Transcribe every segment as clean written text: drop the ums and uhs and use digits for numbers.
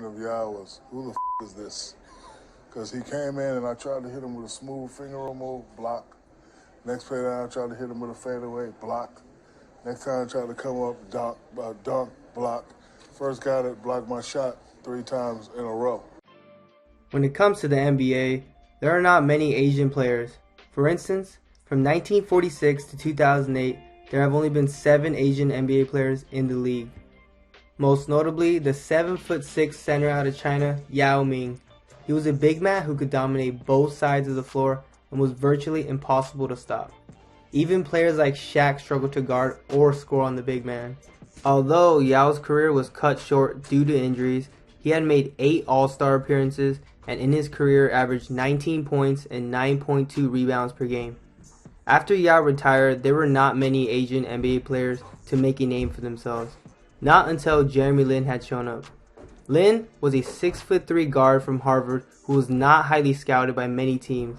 of Yao was, who the is this? Because he came in and I tried to hit him with a smooth finger roll move, block. Next play down, I tried to hit him with a fadeaway, block. Next time I tried to come up, dunk, block. First guy that blocked my shot 3 times in a row. When it comes to the NBA, there are not many Asian players. For instance, from 1946 to 2008, there have only been 7 Asian NBA players in the league. Most notably, the 7'6" center out of China, Yao Ming. He was a big man who could dominate both sides of the floor and was virtually impossible to stop. Even players like Shaq struggled to guard or score on the big man. Although Yao's career was cut short due to injuries, he had made 8 All-Star appearances and in his career averaged 19 points and 9.2 rebounds per game. After Yao retired, there were not many Asian NBA players to make a name for themselves. Not until Jeremy Lin had shown up. Lin was a 6'3" guard from Harvard who was not highly scouted by many teams.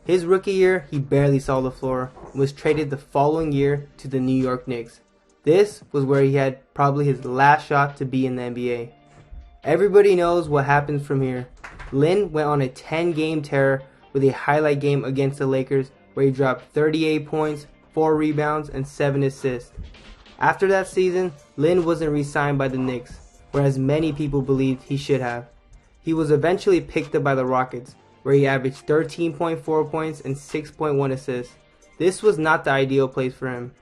His rookie year, he barely saw the floor and was traded the following year to the New York Knicks. This was where he had probably his last shot to be in the NBA. Everybody knows what happens from here. Lin went on a 10-game tear with a highlight game against the Lakers where he dropped 38 points, 4 rebounds, and 7 assists. After that season, Lin wasn't re-signed by the Knicks, whereas many people believed he should have. He was eventually picked up by the Rockets, where he averaged 13.4 points and 6.1 assists. This was not the ideal place for him.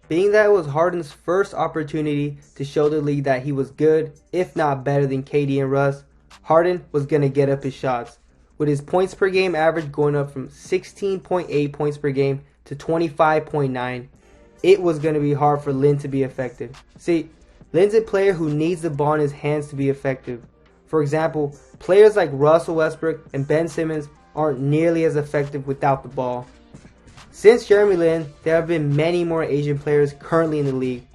Being that it was Harden's first opportunity to show the league that he was good, if not better than KD and Russ, Harden was going to get up his shots, with his points per game average going up from 16.8 points per game to 25.9. It was going to be hard for Lin to be effective. See, Lin's a player who needs the ball in his hands to be effective. For example, players like Russell Westbrook and Ben Simmons aren't nearly as effective without the ball. Since Jeremy Lin, there have been many more Asian players currently in the league.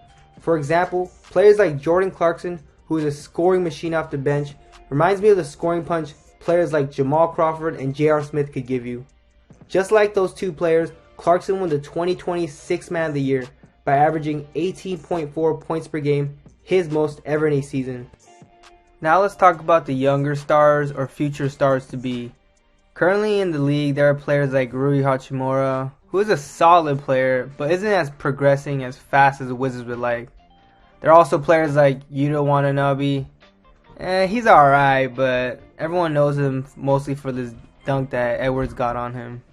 For example, players like Jordan Clarkson, who is a scoring machine off the bench, reminds me of the scoring punch players like Jamal Crawford and J.R. Smith could give you. Just like those two players, Clarkson won the 2020 Sixth Man of the Year by averaging 18.4 points per game, his most ever in a season. Now let's talk about the younger stars or future stars to be. Currently in the league, there are players like Rui Hachimura, who is a solid player, but isn't as progressing as fast as the Wizards would like. There are also players like Yuta Watanabe. He's alright, but everyone knows him mostly for this dunk that Edwards got on him.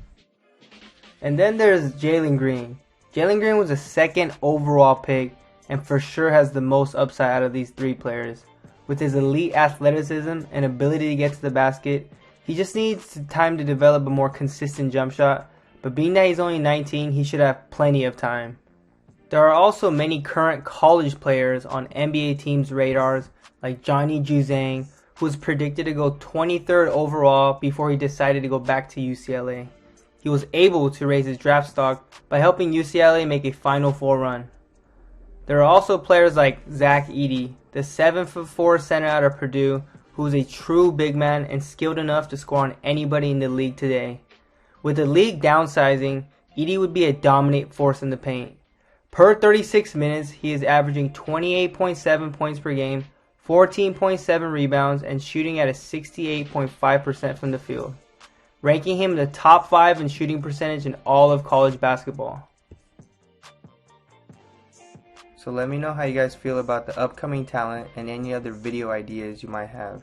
And then there's Jalen Green. Jalen Green was a 2nd overall pick and for sure has the most upside out of these 3 players. With his elite athleticism and ability to get to the basket, he just needs time to develop a more consistent jump shot, but being that he's only 19, he should have plenty of time. There are also many current college players on NBA teams' radars, like Johnny Juzang, who was predicted to go 23rd overall before he decided to go back to UCLA. He was able to raise his draft stock by helping UCLA make a Final Four run. There are also players like Zach Edey, the 7'4" center out of Purdue, who is a true big man and skilled enough to score on anybody in the league today. With the league downsizing, Edey would be a dominant force in the paint. Per 36 minutes, he is averaging 28.7 points per game, 14.7 rebounds, and shooting at a 68.5% from the field, ranking him in the top 5 in shooting percentage in all of college basketball. So let me know how you guys feel about the upcoming talent and any other video ideas you might have.